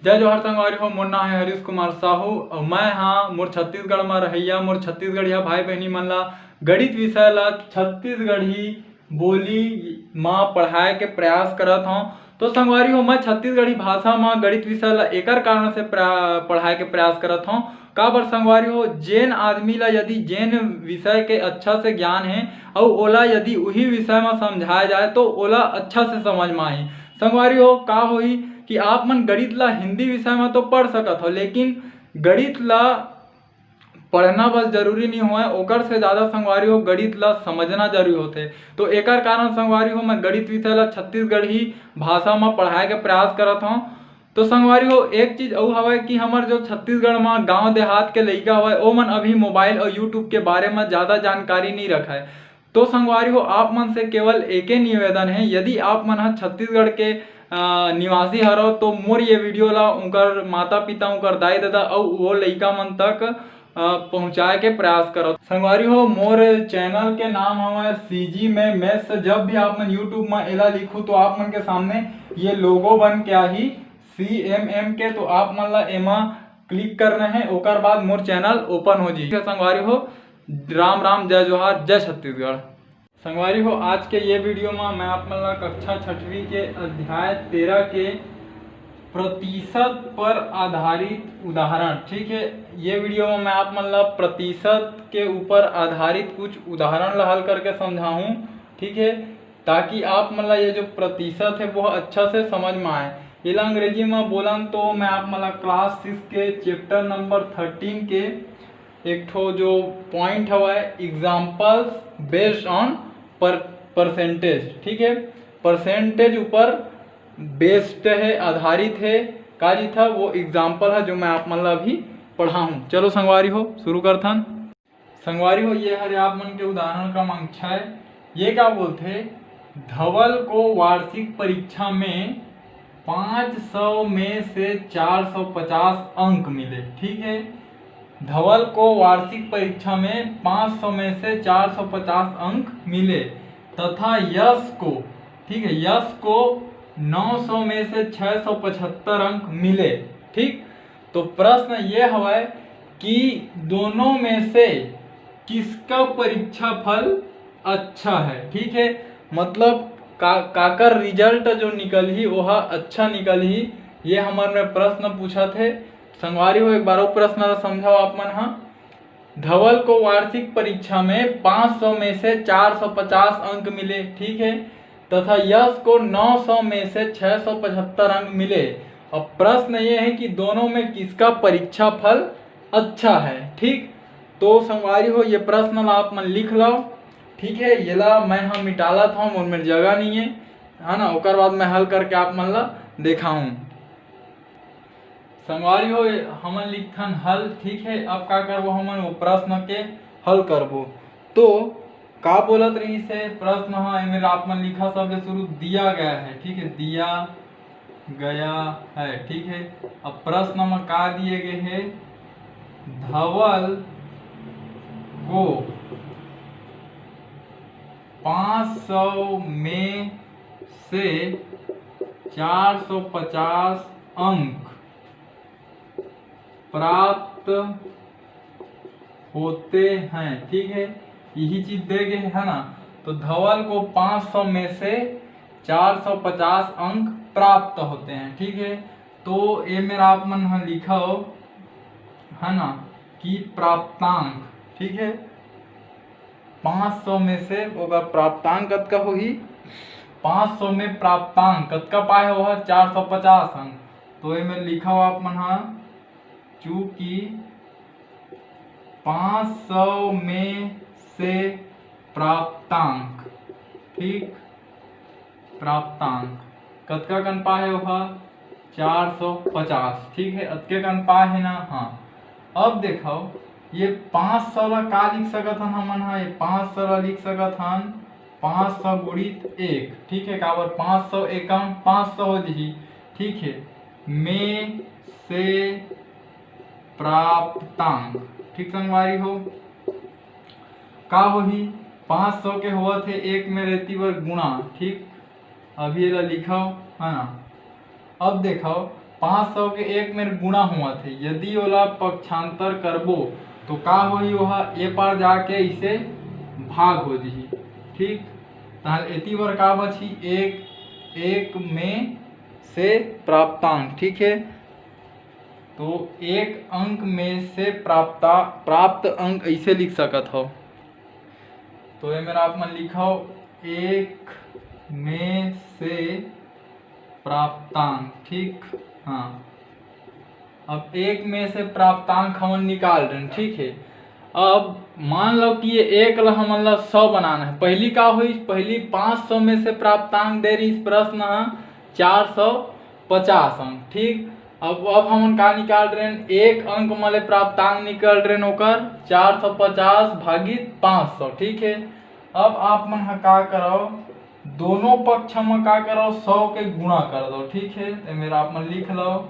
जय जोहार संगवारी हो। मोर नाम है हरीश कुमार साहू और मैं हाँ मोर छत्तीसगढ़ में रहिया मोर छत्तीसगढ़िया भाई बहनी मन ला गणित विषय ला छत्तीसगढ़ी बोली माँ पढ़ाए के प्रयास करत हूँ। तो संगवारी हो मैं छत्तीसगढ़ी भाषा में गणित विषय ला एकर कारण से पढ़ाए के प्रयास करत हूँ। का बर संगवारी हो जेन आदमी ला यदि जेन विषय के अच्छा से ज्ञान है और ओला यदि वही विषय में समझाया जाए तो ओला अच्छा से समझ में आही। संगवारी हो का होई कि आप मन गणित ला हिंदी विषय में तो पढ़ सकत हो, लेकिन गणित ला पढ़ना बस जरूरी नहीं हुआ ओकर से ज़्यादा संगवारी हो गणित ला समझना जरूरी होते। तो एकर कारण संगवारी हो मैं गणित विषय ला छत्तीसगढ़ी भाषा में पढ़ाए के प्रयास करत हूँ। तो संगवारी हो एक चीज और हवा कि हमार जो छत्तीसगढ़ में गांव देहात के लइका हवा ओ मन अभी मोबाइल और यूट्यूब के बारे में ज़्यादा जानकारी नहीं रखा है। तो संगवारी हो आप मन से केवल एक ही निवेदन है, यदि आप मन छत्तीसगढ़ के निवासी हरो तो मोर ये वीडियो ला उनकर माता पिता उनकर दाई दादा और वो लइका मन तक पहुँचाए के प्रयास करो। संगवारी हो मोर चैनल के नाम हमारे सीजी में मैथ्स। जब भी आप मन यूट्यूब में एला लिखो तो आप मन के सामने ये लोगो बन के आही CMM के, तो आप मन ला एमा क्लिक करना है ओकर बाद मोर चैनल ओपन हो जी। संगवारी हो राम राम जय जोहार जय छत्तीसगढ़। संगवारी हो आज के ये वीडियो में मैं आप मन ला कक्षा 6वीं के अध्याय 13 के प्रतिशत पर आधारित उदाहरण, ठीक है, ये वीडियो में मैं आप मन ला प्रतिशत के ऊपर आधारित कुछ उदाहरण ला हल करके समझाऊं, ठीक है, ताकि आप मन ला ये जो प्रतिशत है वो अच्छा से समझ में आए। ये अंग्रेजी में बोलन तो मैं आप मन ला क्लास 6 के चैप्टर नंबर 13 के एक ठो जो पॉइंट हवा एग्जाम्पल्स बेस्ड ऑन परसेंटेज, ठीक है, परसेंटेज ऊपर बेस्ड है आधारित है का जी था वो एग्जाम्पल है जो मैं आप मन ला अभी पढ़ा हूँ। चलो संगवारी हो शुरू करथन। संगवारी हो ये हरे आप मन के उदाहरण क्रमांक 6। ये क्या बोलते धवल को वार्षिक परीक्षा में 500 में से 450 अंक मिले, ठीक है, धवल को वार्षिक परीक्षा में 500 में से 450 अंक मिले तथा यश को, ठीक है, यश को 900 में से 675 अंक मिले, ठीक। तो प्रश्न ये हवा कि दोनों में से किसका परीक्षा फल अच्छा है, ठीक है, मतलब काकर रिजल्ट जो निकल ही वह अच्छा निकल ही, ये हमारे में प्रश्न पूछा थे। संगवारी हो एक बार वो प्रश्न समझाओ आप मन। हाँ, धवल को वार्षिक परीक्षा में 500 में से 450 अंक मिले, ठीक है, तथा यश को 900 में से 675 अंक मिले। अब प्रश्न ये है कि दोनों में किसका परीक्षा फल अच्छा है, ठीक। तो संगवारी हो ये प्रश्न आप मन लिख लो, ठीक है, ये ला मैं हम मिटाला था और मेरी जगह नहीं है ना, ओकर बाद मैं हल करके आप मन ला दिखाऊं। संगवारी हो हमन लिखथन हल, ठीक है। अब का करबो हमन वो प्रश्न के हल करबो। तो का बोलत रही से प्रश्न है मेरा आप मन लिखा सबसे शुरू दिया गया है, ठीक है, दिया गया है, ठीक है। अब प्रश्न में का दिए गए है धवल को 500 में से 450 अंक प्राप्त होते हैं, ठीक है, यही चीज दे गए है ना। तो धवल को 500 में से 450 अंक प्राप्त होते हैं, ठीक है। तो ये मेरा आप मन लिखा हो है ना कि प्राप्तांक, ठीक है, 500 में से होगा प्राप्तांक कतका होगी 500 में प्राप्तांक कतका पाए हो 450 अंक। तो ये में लिखा हो आप मन चूंकि 500 में से प्राप्तांक, ठीक, प्राप्तांक कतका कन पाए हो 450, ठीक है, अतके कन पाए है ना। हाँ, अब देखो ये 500 ला का लिख सकत हन हमन ये 500 ला लिख सकत हन 500 गुणित 1, ठीक है, काबर 500 एकम 500 हो जी, ठीक है, में से प्राप्तांक, ठीक संगवारी हो का होही 500 के हुआ थे एक में रहती बर गुणा, ठीक, अभी ये लिखा है ना। अब देखो 500 के एक में गुणा हुआ थे, यदि ओला पक्षांतर करबो तो का होई, वह ए पार जाके इसे भाग हो जी। ठीक, ताहले एती बार का बची, एक में से प्राप्तांक। ठीक है, तो एक अंक में से प्राप्त अंक ऐसे लिख सकत हो। तो ये मेरा आप मन लिखो एक में से प्राप्तांक। ठीक, हाँ, अब एक में से प्राप्तांक हम निकाल रहे हैं। ठीक है, अब मान लो कि ये एक ला हमन ला 100 बनाना है। पहली का हुई, पहली 500 में से प्राप्तांक दे रही, इस प्रश्न है 450 अंक। ठीक, अब हम का निकाल रहे हैं, एक अंक माले प्राप्तांक निकल रहे हैं ओकर 450 भागित 500। ठीक है, अब आप मन का करो, दोनों पक्ष में का करो 100 के गुणा कर दो। ठीक है, तो मेरा आप मन लिख लो,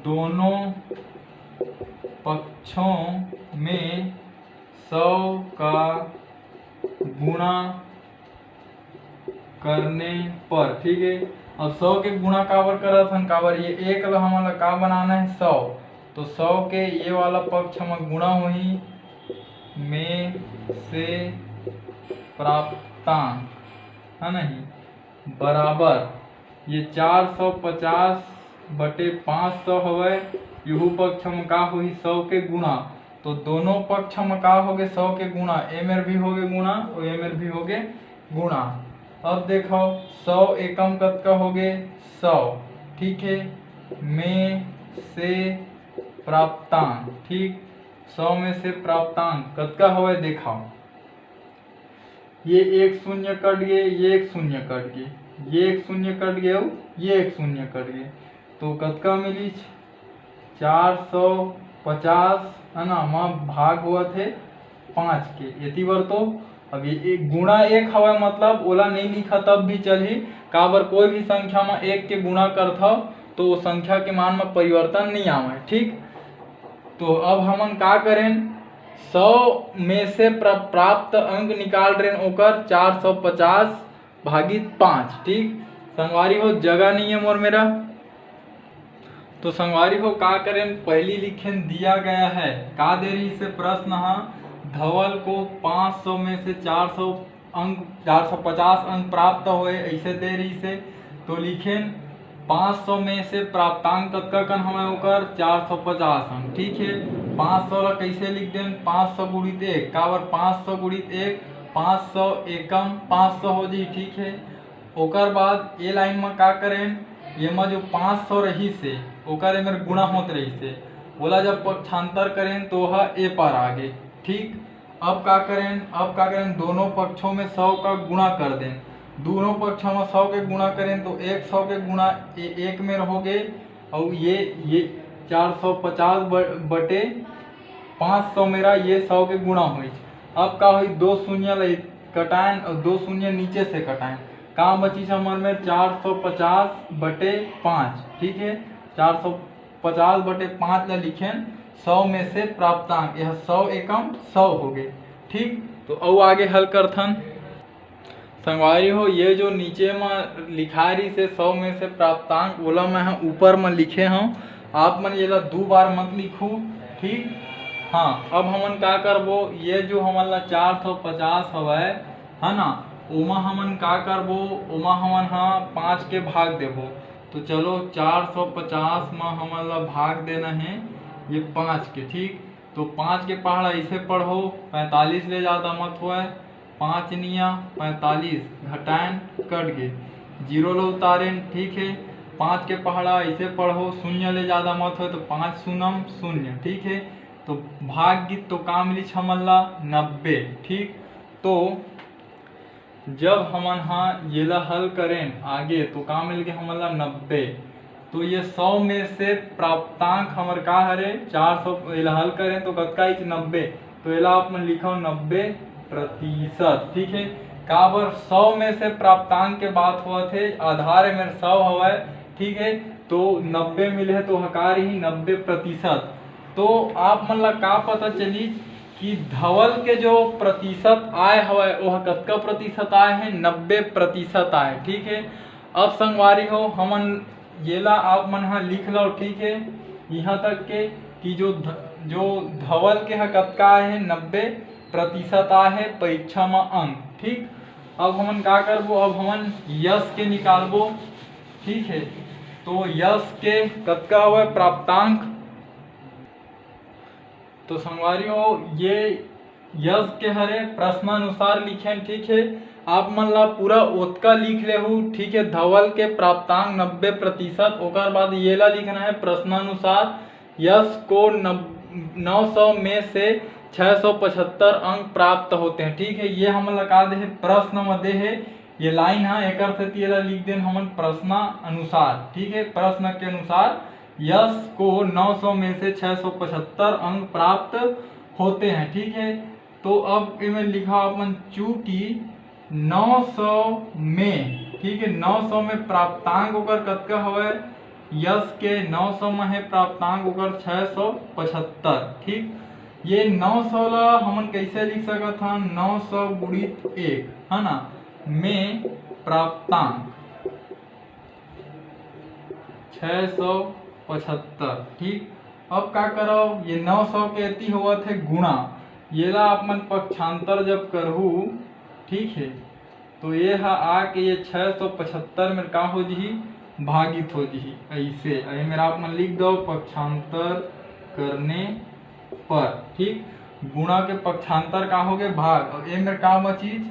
दोनों पक्षों में 100 का गुणा करने पर। ठीक है, अब 100 के गुणा काबर करत हन, काबर ये एक ला हमन का बनाना है 100, तो 100 के ये वाला पक्ष में गुणा हुई में से प्राप्तांक, है नहीं, बराबर ये 450 बटे 500 हवे, यहू पक्ष में का हुई 100 के गुणा, तो दोनों पक्ष में का हो गए 100 के गुणा, ए में भी हो गए गुणा और ए में भी हो गए गुणा। अब देखो 100 एकम कतका हो गए 100। ठीक है, में से प्राप्तांक। ठीक, 100 में से प्राप्तांक कतका होवे देखो, ये एक शून्य कट गए, ये एक शून्य कट गए, ये एक शून्य कट गए, ये एक शून्य कट गए, तो कतका मिली 450, है ना, वहाँ भाग हुआ थे 5 के इति बार। तो अब ये एक गुणा एक हवा, मतलब ओला नहीं लिखा तब भी चलही, काबर कोई भी संख्या में एक के गुणा करता तो वो संख्या के मान में परिवर्तन नहीं आवे। ठीक, तो अब हमन का करें, 100 में से प्राप्त अंक निकाल रहे ओकर 450 भागित 5। ठीक, संगवारी हो जगह नहीं है मोर मेरा, तो संगवारी हो का करें, पहली लिखें दिया गया है, का दे रही से प्रश्न है, धवल को 500 में से 450 अंक प्राप्त हुए, ऐसे दे रही से, तो लिखें 500 में से प्राप्तांक कतका कन हमें ओकर 450 अंक। ठीक है, 500 ला कैसे लिख दें, 500 गुणित 1, काबर 500 गुणित 1 500 एकम 500 हो जी। ठीक है, ओकर बाद ए लाइन में का करें, ये में जो 500 रही से ओकर में गुणा होत रही से, बोला जब पक्षांतर करें तो वह ए पर आ गए। ठीक, अब का करें, दोनों पक्षों में 100 का गुणा कर दें, दोनों पक्षों में 100 के गुणा करें तो 100 के गुणा एक में रहोगे, और ये 450 बटे 500 मेरा ये 100 के गुणा हुई। अब का हुई, 2 शून्य कटाएं और 2 शून्य नीचे से कटाएं, काम बची हमारे में 450 बटे 5। ठीक है, 450 बटे 5 ला लिखें 100 में से प्राप्तांक, यह 100 एकम 100 हो गए। ठीक, तो अब आगे हल करथन। संगवारी हो, ये जो नीचे में लिखा रही से 100 में से प्राप्तांक, बोला मैं ऊपर में लिखे हूँ, आप मन ये ला 2 बार मत लिखू। ठीक, हाँ, अब हमन का करबो, ये जो हमन ला 450 हवे, है ना, ओमा हमन का करबो, ओमा हमन 5 के भाग देबो, तो चलो 450 में हमन ला भाग देना है ये 5 के। ठीक, तो 5 के पहाड़ा ऐसे पढ़ो, 45 ले ज़्यादा मत हुआ, 5 निया 45, घटाएं कट गए, 0 लो उतारें। ठीक है, 5 के पहाड़ा ऐसे पढ़ो, 0 ले ज़्यादा मत हो, तो 5 शून्यम 0। ठीक है, तो भाग गीत तो का मिली हमन ला 90। ठीक, तो जब हमन ये ला हल करें आगे तो का मिल गया हमन ला 90, तो ये 100 में से प्राप्तांक हमार का हरे 400, ये हल करें तो कतका 90, तो ये आप मन लिखो 90%। ठीक है, काबर 100 में से प्राप्तांक के बात हुआ थे, आधार में 100 हवा। ठीक है, तो 90 मिले तो हकार ही 90%। तो आप मन ला का पता चली कि धवल के जो प्रतिशत आए हवे वह कतका प्रतिशत आए हैं, 90% आए। ठीक है, अब संगवारी हो हमन ये ला आप मन हा लिख लो, ठीक है, यहाँ तक के कि जो धवल के ह कतका है 90% आहे परीक्षा में अंक। ठीक, अब हमन का करबो, अब हमन यश के निकालबो। ठीक है, तो यश के कतका हुआ प्राप्तांक, तो संगवारियों ये यश के हरे प्रश्नानुसार लिखें। ठीक है, आप मन ला पूरा ओतका लिख ले हूँ। ठीक है, धवल के प्राप्तांक 90%, ओकर बाद ये ला लिखना है प्रश्नानुसार यश को 900 में से 675 अंक प्राप्त होते हैं। ठीक है, ये हम लगा दे प्रश्न में दे है ये लाइन है, एक से ये लिख दें हमन प्रश्न अनुसार। ठीक है, प्रश्न के अनुसार यश को 900 में से 675 अंक प्राप्त होते हैं। ठीक है, तो अब इनमें लिखा अपन चूंकि 900 में, ठीक है, 900 में प्राप्तांक ओकर कतका हवे, यश के 900 में है प्राप्तांक ओकर 675। ठीक, ये 900 ला हमन कैसे लिख सकत हन, 900 गुणित 1 है ना, में प्राप्तांक 675। ठीक, अब का करो, ये 900 के अति हुआ थे गुणा, ये ला अपन पक्षांतर जब करहू, ठीक है, तो ये हा आके ये 675 में का हो जी, भागित हो जी। ऐसे अरे मेरा आप मन लिख दो पक्षांतर करने पर। ठीक, गुणा के पक्षांतर का हो गए भाग, और ये मेरे का चीज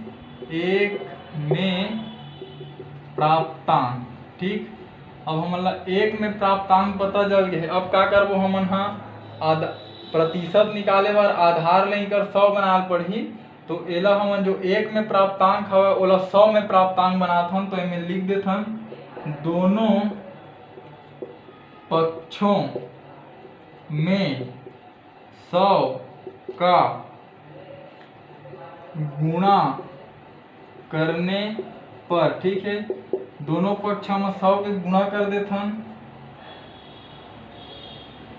एक में प्राप्तांक। ठीक, अब हमन एक में प्राप्तांक पता चल गए। अब का करबो हमन हा प्रतिशत निकाले बार आधार लेकर 100 बनाल पड़ही, तो एला हमन जो एक में प्राप्तांक हवे ओला 100 में प्राप्तांक बनात हन, तो इनमें लिख देथन दोनों पक्षों में 100 का गुणा करने पर। ठीक है, दोनों पक्षों में 100 के गुणा कर देथन,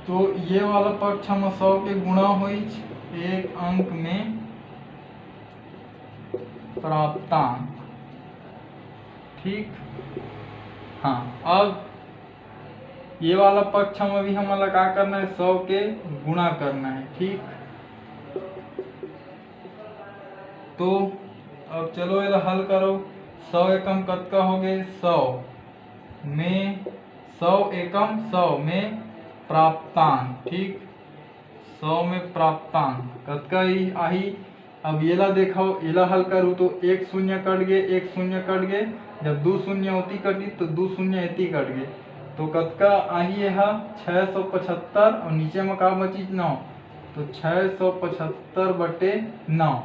तो ये वाला पक्ष में 100 के गुणा हुई एक अंक में प्राप्तांक। ठीक, हाँ, अब ये वाला पक्ष में भी हमें क्या करना है, 100 के गुणा करना है। ठीक, तो अब चलो ये हल करो, 100 एकम कतका हो गए, 100 में 100 एकम 100 में प्राप्तांक। ठीक, 100 में प्राप्तांक कतका ही आही। अब ये ला देखो, ये ला हल करूँ तो एक शून्य कट गए, एक शून्य कट गए, जब 2 शून्य होती कटी तो 2 शून्य इतनी कट गए, तो कतका आही है 675, और नीचे में का बची 9, तो 675/9।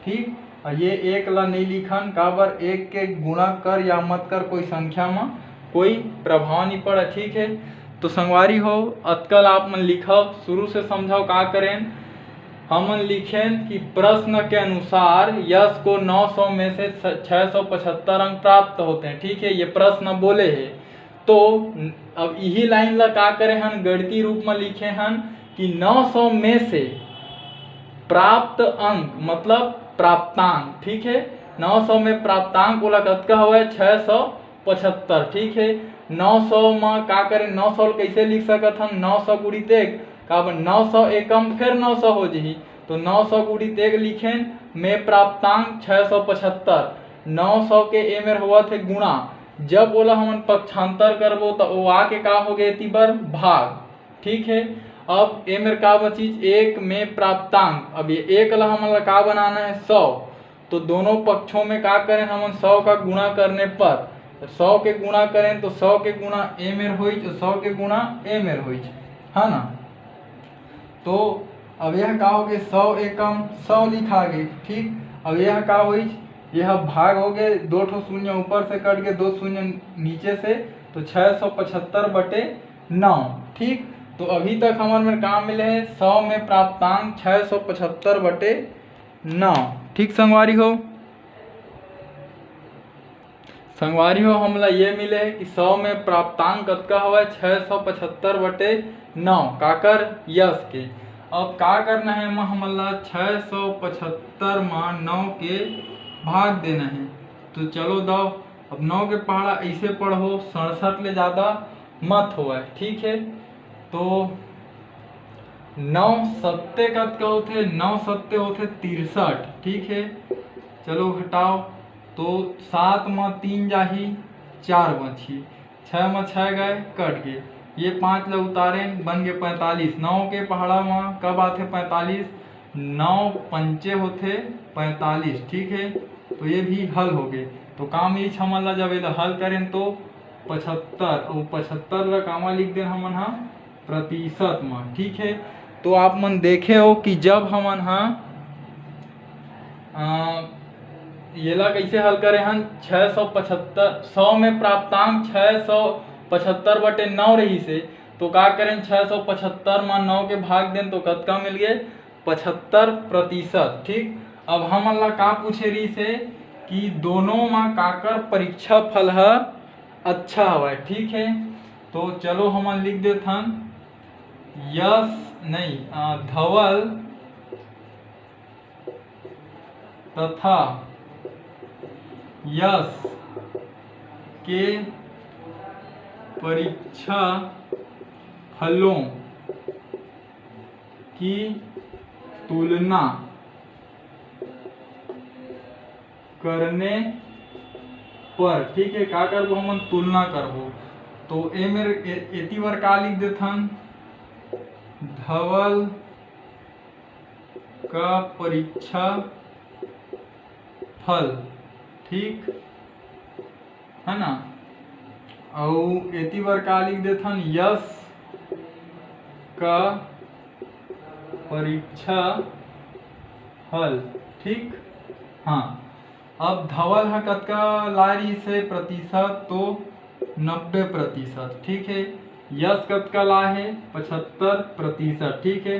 ठीक, और ये एक ला नहीं लिखन काबर, एक के गुणा कर या मत कर कोई संख्या में कोई प्रभाव नहीं पड़ा। ठीक है, तो संगवारी हो अतकल आप मन लिखो, शुरू से समझाओ का करें। हम लिखें कि प्रश्न के अनुसार यश को 900 में से 675 अंक प्राप्त होते हैं। ठीक है, ये प्रश्न बोले है, तो अब यही लाइन ला का करे हन, गणितीय रूप में लिखे हन कि 900 में से प्राप्त अंक मतलब प्राप्तांक। ठीक है, 900 में प्राप्तांक बोला कतका हुआ है 675। ठीक है, 900 में का करें, 900 कैसे लिख सकत हम, 900 गुणित 1 का 900 एकम फिर 900 हो जी, तो 900 गुणित 1 लिखें में प्राप्तांक 675। 900 के ए में हुआ थे गुणा, जब बोला हम पक्षांतर करबो तो वो आके का हो गए ती बार भाग। ठीक है, अब ए में का बची एक में प्राप्तांक, अब ये एक ला हमन का बनाना है 100, तो दोनों पक्षों में का करें हम 100 का गुणा करने पर, 100 के गुणा करें तो 100 के गुणा ए में हुई, तो 100 के गुणा ए में हुई है ना। तो अब यह का हो गए 100 एकम 100 लिखा गई। ठीक, अब यह का हुई, यह भाग हो गए, 2 ठो शून्य ऊपर से कट गए, 2 शून्य नीचे से, तो 675/9। ठीक, तो अभी तक हमारे में काम मिले है 100 में प्राप्तांक 675/9। ठीक संगवारी हो, हमला ये मिले है कि 100 में प्राप्तांक कतका हुआ 675/9 काकर यश के। अब का करना है, हमला 675 में 9 के भाग देना है, तो चलो दो, अब 9 के पहाड़ा ऐसे पढ़ो 67 ले ज़्यादा मत होवे, ठीक है। तो 9 सत्ते कतका होथे, 9 सत्ते होथे 63, ठीक है। चलो घटाओ, तो 7 में 3 जाही 4 बची, 6 में 6 गए कट गए, ये 5 ल उतारे बन गए 45। 9 के पहाड़ा में कब आते 45, 9 पंचे होते 45, ठीक है। तो ये भी हल हो गए। तो काम ये हमन ला जब ये हल करें तो 75 और 75 ला कामा लिख दें हमन हा प्रतिशत में, ठीक है। तो आप मन देखे हो कि जब हमन हा ये ला कैसे हल करे हन, 675 100 में प्राप्तांक 675/9 रही से, तो का करें 675 में 9 के भाग दें तो कतका मिल गए 75%, ठीक। अब हमन ला का पूछे रही से कि दोनों में काकर परीक्षा फल है अच्छा हवा, ठीक है। तो चलो हमन लिख देथन यस नहीं धवल तथा यस के परीक्षा फलों की तुलना करने पर, ठीक है, का करबो हमन तुलना करबो। तो ए मेरे एती बार का लिख देथन धवल का परीक्षा फल, ठीक है ना। और एती बार का लिख देथन यस का परीक्षा फल, ठीक। हाँ, अब धवल है कतका लारी से प्रतिशत, तो 90%, ठीक है। यस कतका ला है 75%, ठीक है।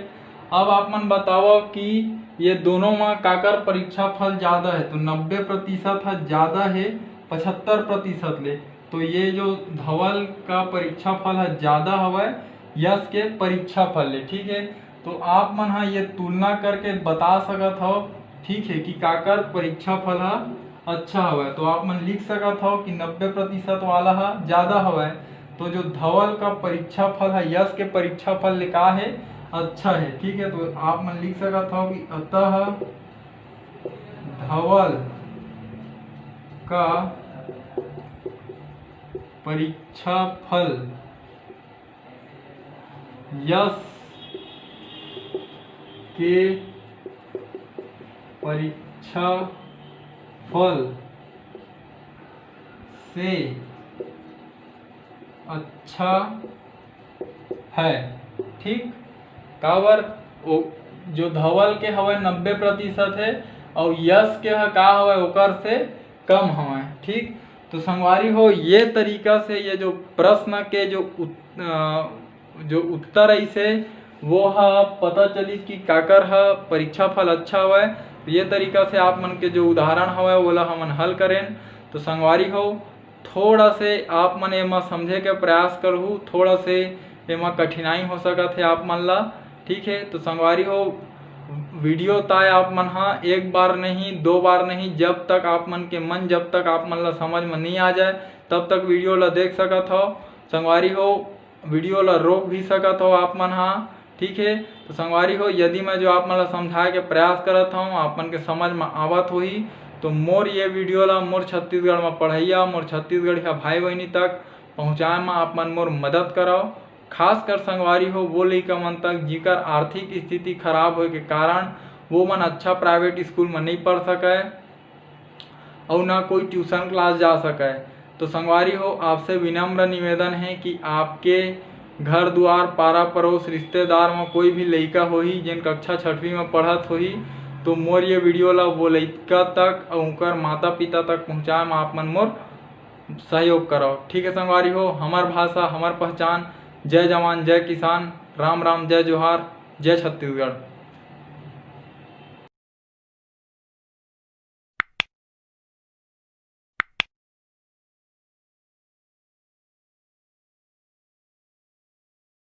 अब आप मन बताओ कि ये दोनों में काकर परीक्षा फल ज्यादा है, तो 90% है ज्यादा है 75% ले, तो ये जो धवल का परीक्षा फल है ज्यादा हवा यस के परीक्षा फल ले, ठीक है। तो आप मन हा ये तुलना करके बता सकत हो, ठीक है, कि काकर परीक्षा फल है अच्छा हवा। तो आप मन लिख सकत हो कि 90% वाला है ज्यादा हवा, तो जो धवल का परीक्षा फल है यस के परीक्षा फल ले का है अच्छा है, ठीक है। तो आप मन लिख सकत हो कि अतः धवल का परीक्षा फल यस के परीक्षा फल से अच्छा है, ठीक। काबर जो धवल के हवा 90% है और यस के का हवा ओकर से कम हवा, ठीक। तो संगवारी हो ये तरीका से ये जो प्रश्न के जो उत्तर ऐसे वो है पता चली कि काकर है परीक्षा फल अच्छा हुआ। तो ये तरीका से आप मन के जो उदाहरण हवा वो हमन हल करें। तो संगवारी हो थोड़ा से आप मन एमा समझे के प्रयास करहु, थोड़ा से एमा कठिनाई हो सकत है आप मन ला, ठीक है। तो संगवारी हो वीडियो ताय आप मन हाँ एक बार नहीं 2 बार नहीं, जब तक आप मन के मन जब तक आप मन ला समझ में नहीं आ जाए तब तक वीडियो ला देख सकत हो। संगवारी हो वीडियो ला रोक भी सकत हो आप मन हाँ, ठीक है। तो संगवारी हो यदि मैं जो आप मन ला समझाए के प्रयास करत हूँ आप मन के समझ में आवत होही तो मोर ये वीडियो ला मोर छत्तीसगढ़ में पढ़ैया मोर छत्तीसगढ़िया भाई बहनी तक पहुँचाए में आप मन मोर मदद कराओ। खास कर संगवारी हो वो लइका मन तक जिकर आर्थिक स्थिति खराब होए के कारण वो मन अच्छा प्राइवेट स्कूल में नहीं पढ़ सके और ना कोई ट्यूशन क्लास जा सके। तो संगवारी हो आपसे विनम्र निवेदन है कि आपके घर द्वार पारा पड़ोस रिश्तेदार में कोई भी लइका होही जिन कक्षा 6वीं में पढ़त होही तो मोर ये वीडियो ला वो लइका तक और उनकर माता पिता तक पहुँचाए में आप मन मोर सहयोग करो, ठीक है। संगवारी हो हमार भाषा हमार पहचान। जय जवान जय किसान, राम राम जय जोहार, जय छत्तीसगढ़।